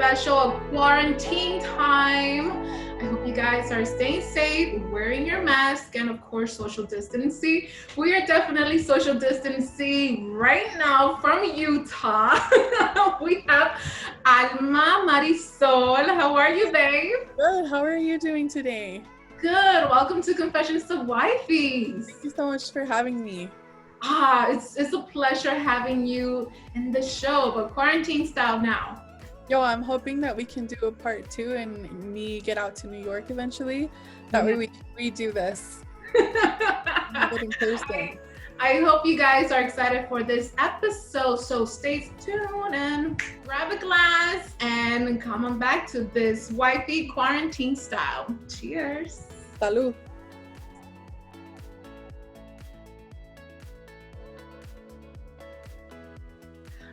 special of quarantine time. I hope you guys are staying safe, wearing your mask, and of course, social distancing. We are definitely social distancing right now from Utah. We have Alma Marisol. How are you, babe? Good. How are you doing today? Good. Welcome to Confessions of Wifeys. Thank you so much for having me. It's a pleasure having you in the show, but quarantine style now. Yo, I'm hoping that we can do a part 2 and me get out to New York eventually. That way we can redo this. In person. I hope you guys are excited for this episode, so stay tuned and grab a glass and come on back to this wifey quarantine style. Cheers. Salud.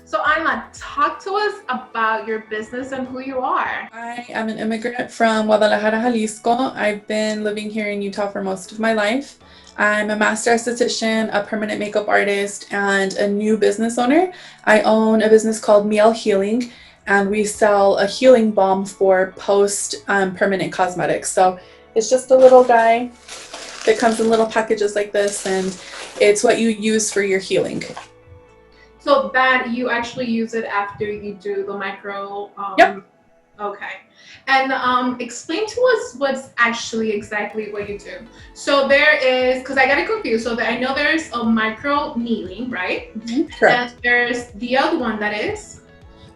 So Alma, talk to us about your business and who you are. I am an immigrant from Guadalajara, Jalisco. I've been living here in Utah for most of my life. I'm a master esthetician, a permanent makeup artist, and a new business owner. I own a business called Miel Healing, and we sell a healing balm for post-permanent cosmetics. So it's just a little guy that comes in little packages like this, and it's what you use for your healing. So that you actually use it after you do the micro. Yep. Okay. And explain to us what's actually exactly what you do. So there is, because I got it confused. So I know there's a micro needling, right? Mm-hmm. Correct. And there's the other one that is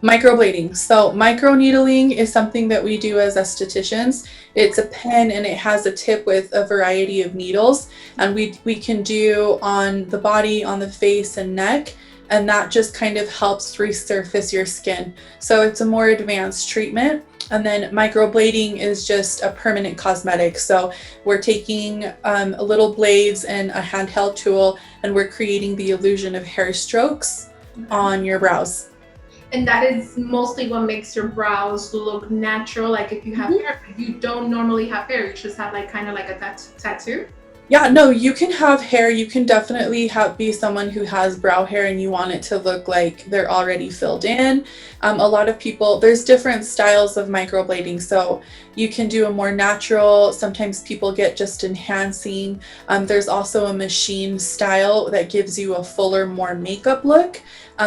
microblading. So micro needling is something that we do as estheticians. It's a pen and it has a tip with a variety of needles, and we can do on the body, on the face and neck. And that just kind of helps resurface your skin. So it's a more advanced treatment. And then microblading is just a permanent cosmetic. So we're taking little blades and a handheld tool, and we're creating the illusion of hair strokes on your brows. And that is mostly what makes your brows look natural. Like if you have hair, you don't normally have hair, you just have like kind of like a tattoo. Yeah, no, you can have hair. You can definitely be someone who has brow hair and you want it to look like they're already filled in. A lot of people, there's different styles of microblading. So you can do a more natural, sometimes people get just enhancing. There's also a machine style that gives you a fuller, more makeup look.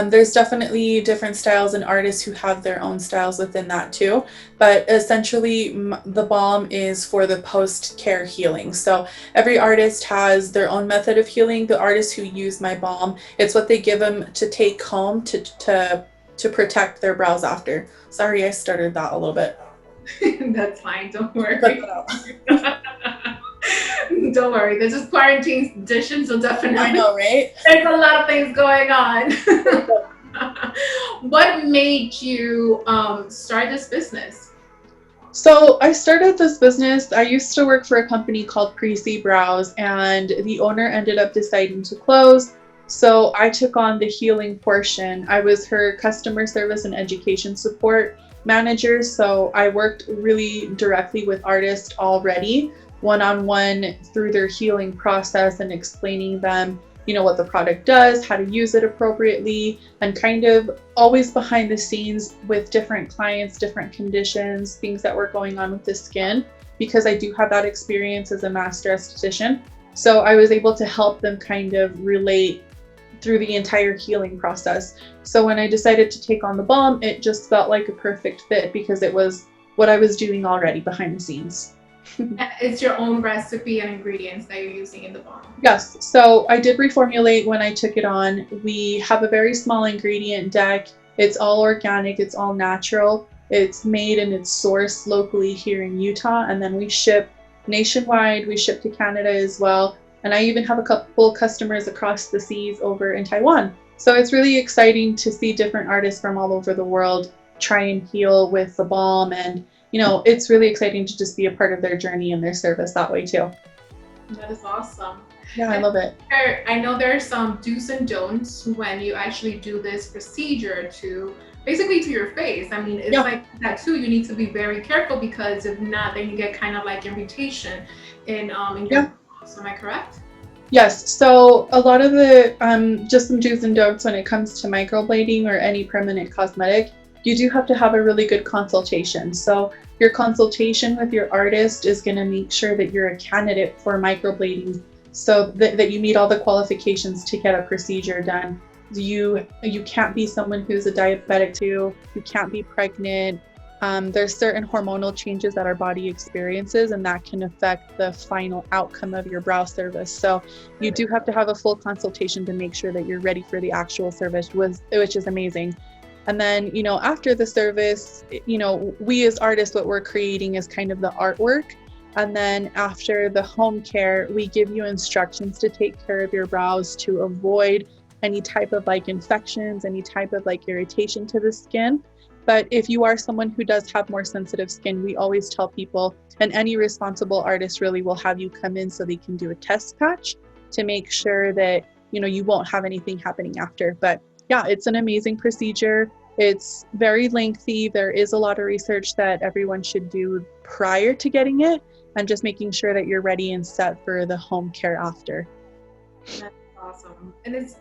There's definitely different styles and artists who have their own styles within that too. But essentially, the balm is for the post-care healing. So every artist has their own method of healing. The artists who use my balm, it's what they give them to take home to protect their brows after. Sorry, I started that a little bit. That's fine, don't worry. Don't worry, this is quarantine edition, so definitely. I know, right? There's a lot of things going on. What made you start this business? So I started this business. I used to work for a company called Prezi Brows, and the owner ended up deciding to close. So I took on the healing portion. I was her customer service and education support manager. So I worked really directly with artists already, one-on-one through their healing process and explaining them, you know, what the product does, how to use it appropriately, and kind of always behind the scenes with different clients, different conditions, things that were going on with the skin, because I do have that experience as a master esthetician. So I was able to help them kind of relate through the entire healing process. So when I decided to take on the balm, it just felt like a perfect fit because it was what I was doing already behind the scenes. It's your own recipe and ingredients that you're using in the balm. Yes, so I did reformulate when I took it on. We have a very small ingredient deck. It's all organic, it's all natural. It's made and it's sourced locally here in Utah, and then we ship nationwide. We ship to Canada as well. And I even have a couple customers across the seas over in Taiwan. So it's really exciting to see different artists from all over the world try and heal with the balm, and you know, it's really exciting to just be a part of their journey and their service that way too. That is awesome. Yeah, I love it. I know there's some do's and don'ts when you actually do this procedure to basically to your face. I mean, it's like that too. You need to be very careful because if not, then you get kind of like irritation in your nose. Am I correct? Yes. So a lot of the just some do's and don'ts when it comes to microblading or any permanent cosmetic you do have to have a really good consultation. So your consultation with your artist is going to make sure that you're a candidate for microblading, so that you meet all the qualifications to get a procedure done. You can't be someone who's a diabetic too. You can't be pregnant. There's certain hormonal changes that our body experiences, and that can affect the final outcome of your brow service. So you do have to have a full consultation to make sure that you're ready for the actual service, which is amazing. And then, after the service, we as artists, what we're creating is kind of the artwork. And then after the home care, we give you instructions to take care of your brows to avoid any type of infections, any type of irritation to the skin. But if you are someone who does have more sensitive skin, we always tell people, and any responsible artist really will have you come in so they can do a test patch to make sure that, you won't have anything happening after. But yeah, it's an amazing procedure. It's very lengthy. There is a lot of research that everyone should do prior to getting it, and just making sure that you're ready and set for the home care after. That's awesome. And it's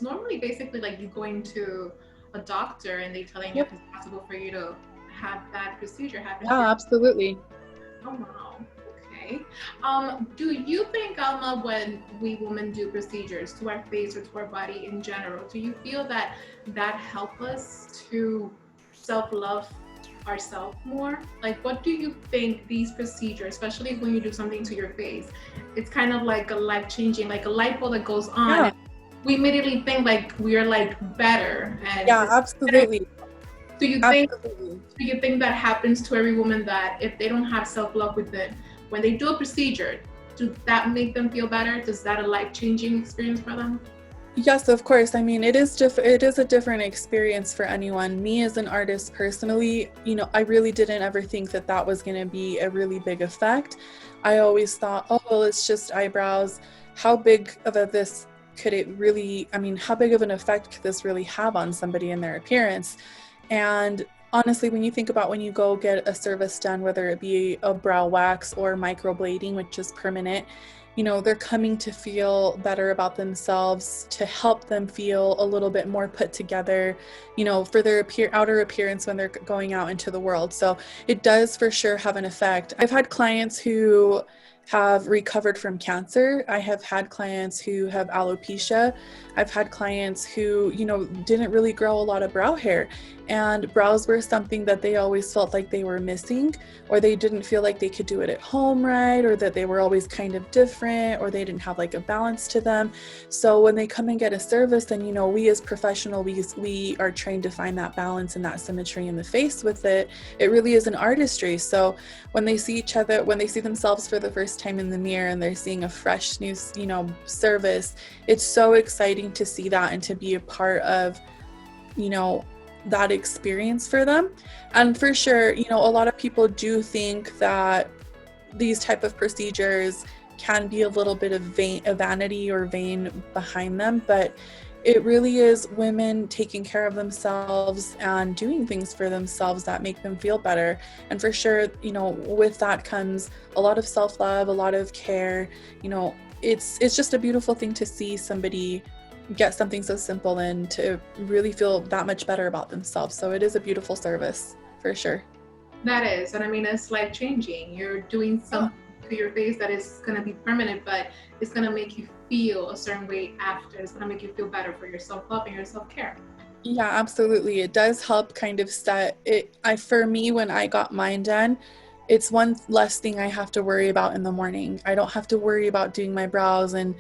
normally basically like you going to a doctor and they telling you if it's possible for you to have that procedure happen. Yeah, absolutely. Oh wow. Okay. Do you think, Alma, when we women do procedures to our face or to our body in general, do you feel that help us to self-love ourselves more? Like, what do you think these procedures, especially when you do something to your face, it's kind of like a life-changing, like a light bulb that goes on. Yeah. And we immediately think like we are like better. And yeah, absolutely. Better. Do you think that happens to every woman, that if they don't have self-love within, when they do a procedure, does that make them feel better? Does that a life-changing experience for them? Yes, of course. I mean, it is a different experience for anyone. Me as an artist personally, I really didn't ever think that was going to be a really big effect. I always thought, oh, well, it's just eyebrows. How big of an effect could this really have on somebody and their appearance? And honestly, when you think about when you go get a service done, whether it be a brow wax or microblading, which is permanent, they're coming to feel better about themselves, to help them feel a little bit more put together, for their outer appearance when they're going out into the world. So it does for sure have an effect. I've had clients who have recovered from cancer. I have had clients who have alopecia. I've had clients who, didn't really grow a lot of brow hair, and brows were something that they always felt like they were missing, or they didn't feel like they could do it at home right, or that they were always kind of different, or they didn't have a balance to them. So when they come and get a service, then, we as professionals, we are trained to find that balance and that symmetry in the face with it. It really is an artistry. So when they see each other, when they see themselves for the first time in the mirror and they're seeing a fresh new, service, it's so exciting to see that and to be a part of, that experience for them. And for sure, a lot of people do think that these type of procedures can be a little bit of vanity or vain behind them, but it really is women taking care of themselves and doing things for themselves that make them feel better. And for sure, with that comes a lot of self-love, a lot of care. It's just a beautiful thing to see somebody get something so simple and to really feel that much better about themselves. So it is a beautiful service for sure. That is, and I mean, it's life-changing. You're doing something to your face that is going to be permanent, but it's going to make you feel a certain way after. It's going to make you feel better for your self-love and your self-care. Yeah, absolutely. It does help kind of set it. For me, when I got mine done, it's one less thing I have to worry about in the morning. I don't have to worry about doing my brows and,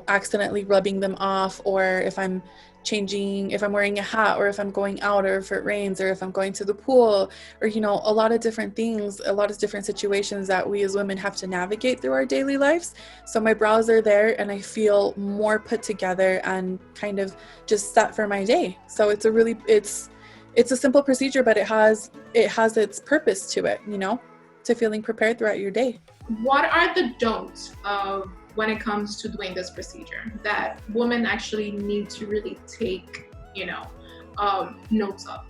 accidentally rubbing them off, or if I'm wearing a hat, or if I'm going out, or if it rains, or if I'm going to the pool, or, a lot of different things, a lot of different situations that we as women have to navigate through our daily lives. So my brows are there and I feel more put together and kind of just set for my day. So it's a simple procedure, but it has its purpose to it, to feeling prepared throughout your day. What are the don'ts of when it comes to doing this procedure that women actually need to really take, notes of?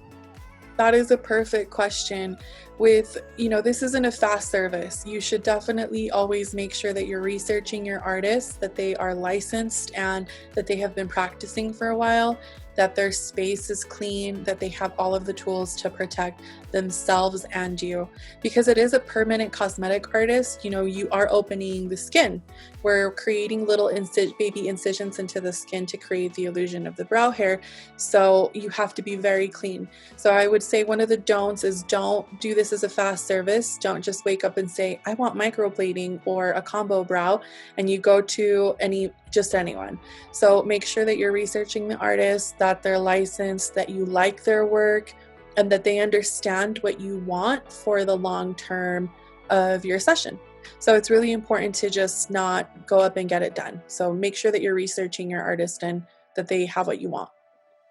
That is a perfect question. With, this isn't a fast service. You should definitely always make sure that you're researching your artists, that they are licensed and that they have been practicing for a while, that their space is clean, that they have all of the tools to protect themselves and you. Because it is a permanent cosmetic artist, you know, you are opening the skin. We're creating little baby incisions into the skin to create the illusion of the brow hair. So you have to be very clean. So I would say one of the don'ts is don't do this as a fast service. Don't just wake up and say, I want microblading or a combo brow, and you go to anyone. So make sure that you're researching the artist, that they're licensed, that you like their work, and that they understand what you want for the long term of your session. So it's really important to just not go up and get it done. So make sure that you're researching your artist and that they have what you want.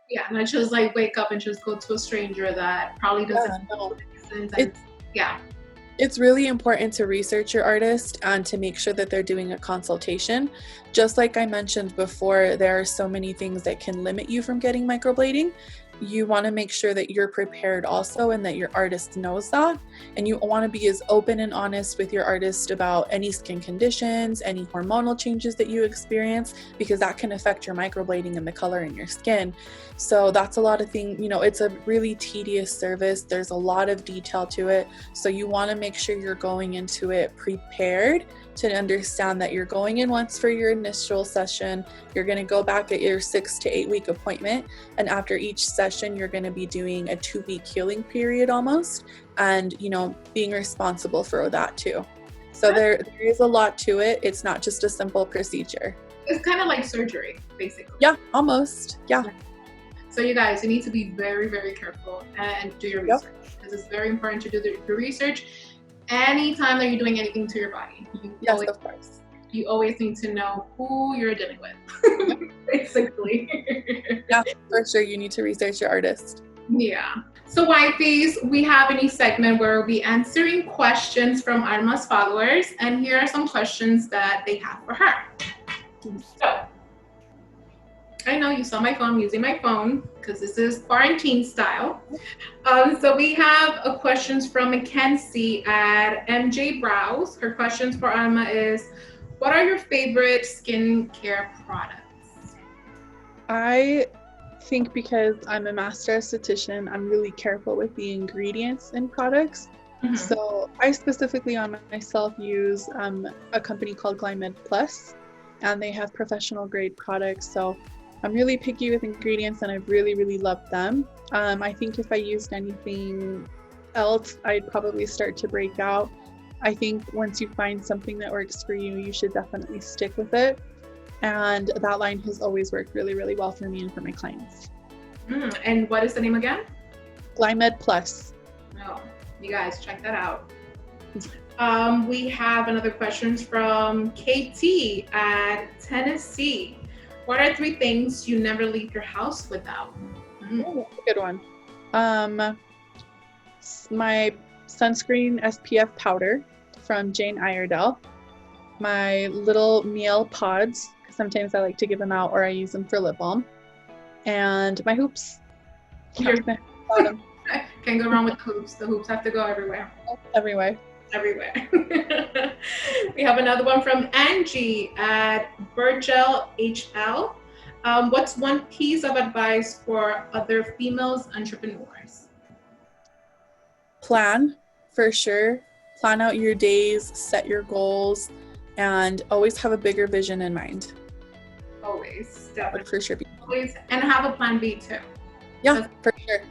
Yeah, not just like wake up and just go to a stranger that probably doesn't know. Yeah. It's really important to research your artist and to make sure that they're doing a consultation. Just like I mentioned before, there are so many things that can limit you from getting microblading. You want to make sure that you're prepared also and that your artist knows that. And you want to be as open and honest with your artist about any skin conditions, any hormonal changes that you experience, because that can affect your microblading and the color in your skin. So that's a lot of things, you know, it's a really tedious service. There's a lot of detail to it. So you want to make sure you're going into it prepared to understand that you're going in once for your initial session. You're going to go back at your 6 to 8 week appointment. And after each session, you're going to be doing a 2-week healing period almost. And, you know, being responsible for that too. So there is a lot to it. It's not just a simple procedure. It's kind of like surgery, basically. Yeah, almost. Yeah. So you guys, you need to be very, very careful and do your research, because it's very important to do the research anytime that you're doing anything to your body. Of course. You always need to know who you're dealing with, basically. Yeah, for sure. You need to research your artist. Yeah. So Wifeys, we have a new segment where we'll be answering questions from Alma's followers, and here are some questions that they have for her. So, I know you saw my phone, I'm using my phone because this is quarantine style. So we have questions from Mackenzie at MJ Brows. Her questions for Alma is, what are your favorite skincare products? I think because I'm a master esthetician, I'm really careful with the ingredients in products. Mm-hmm. So I specifically on myself use a company called Glymed Plus, and they have professional grade products. So I'm really picky with ingredients and I really, really love them. I think if I used anything else, I'd probably start to break out. I think once you find something that works for you, you should definitely stick with it. And that line has always worked really, really well for me and for my clients. And what is the name again? Glymed Plus. Oh, you guys check that out. We have another question from KT at Tennessee. What are 3 things you never leave your house without? Oh, that's a good one. My sunscreen SPF powder from Jane Iredale. My little Miel pods. Sometimes I like to give them out or I use them for lip balm. And my hoops. Can't go wrong with the hoops. The hoops have to go everywhere. Everywhere. We have another one from Angie at Virgil HL. What's one piece of advice for other females entrepreneurs? Plan, for sure. Plan out your days, set your goals, and always have a bigger vision in mind. Always, definitely. Would for sure be. Always, and have a plan B too. Yeah, for sure.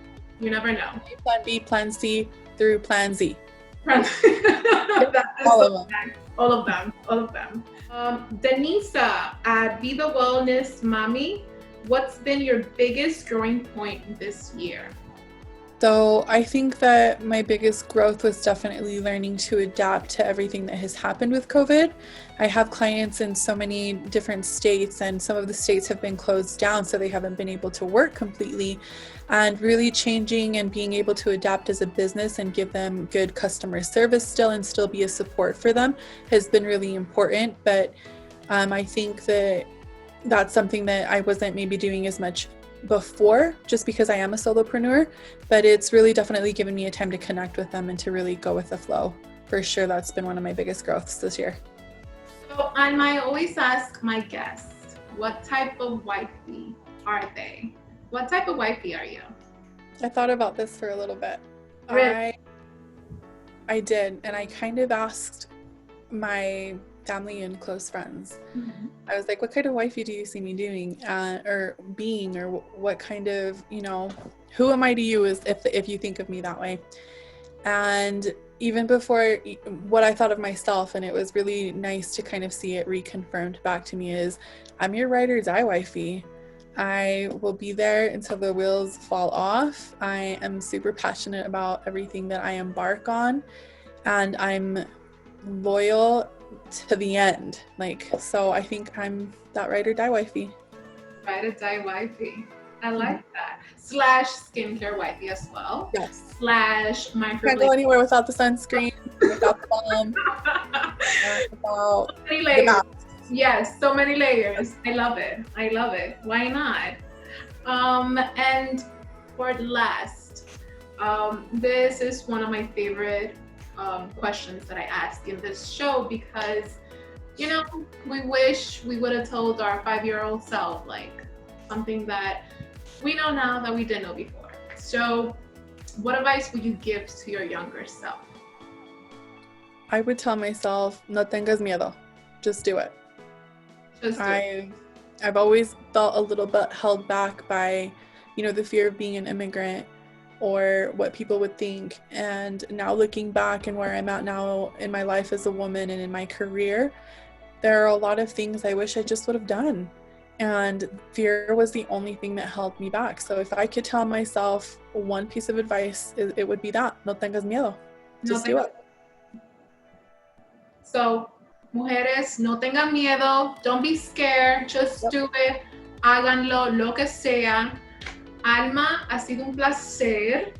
You never know. Plan B, plan C, through plan Z. All of them. Denisa at Be the Wellness Mommy, what's been your biggest growing point this year? So I think that my biggest growth was definitely learning to adapt to everything that has happened with COVID. I have clients in so many different states, and some of the states have been closed down, so they haven't been able to work completely. And really changing and being able to adapt as a business and give them good customer service still and still be a support for them has been really important. But I think that that's something that I wasn't maybe doing as much before, just because I am a solopreneur, but it's really definitely given me a time to connect with them and to really go with the flow. For sure, that's been one of my biggest growths this year. So I always ask my guests, what type of wifey are they? What type of wifey are you? I thought about this for a little bit. Really? I did, and I kind of asked my family and close friends. Mhm. I was like, what kind of wifey do you see me doing, or being, or what kind of, who am I to you, is if you think of me that way. And even before what I thought of myself, and it was really nice to kind of see it reconfirmed back to me, is I'm your ride or die wifey. I will be there until the wheels fall off. I am super passionate about everything that I embark on, and I'm loyal to the end. So I think I'm that ride or die wifey. Ride or die wifey. I like that. Slash skincare wifey as well. Yes. Slash Can't go microblading. anywhere without the sunscreen, without the balm, without Many the layers. mask. Yes, so many layers. I love it. I love it. Why not? And for last, this is one of my favorite questions that I ask in this show because, we wish we would have told our 5-year-old self like something that we know now that we didn't know before. So, what advice would you give to your younger self? I would tell myself, no tengas miedo. Just do it. Just do it. I've always felt a little bit held back by, the fear of being an immigrant or what people would think. And now looking back and where I'm at now in my life as a woman and in my career, there are a lot of things I wish I just would have done. And fear was the only thing that held me back. So if I could tell myself one piece of advice, it would be that. No tengas miedo. Just do it. So, mujeres, no tengan miedo. Don't be scared. Just do it. Háganlo, lo que sea. Alma, ha sido un placer.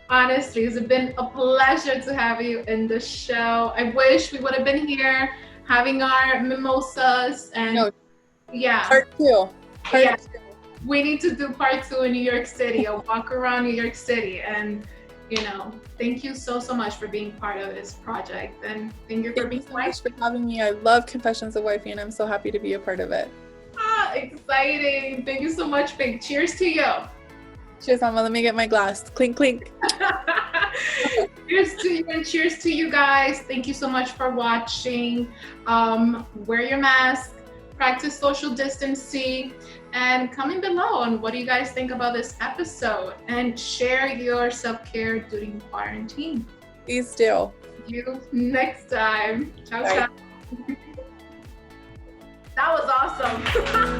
Honestly, it's been a pleasure to have you in the show. I wish we would have been here having our mimosas and yeah. Part two. We need to do part 2 in New York City. A walk around New York City. And, thank you so much for being part of this project. And thank you for being so much for having me. I love Confessions of Wifey, and I'm so happy to be a part of it. Exciting. Thank you so much, babe. Cheers to you. Cheers, Mama. Let me get my glass. Clink, clink. Cheers to you and cheers to you guys. Thank you so much for watching. Wear your mask, practice social distancing, and comment below on what do you guys think about this episode, and share your self-care during quarantine. Please do. See you next time. Ciao, Bye. ciao. That was awesome.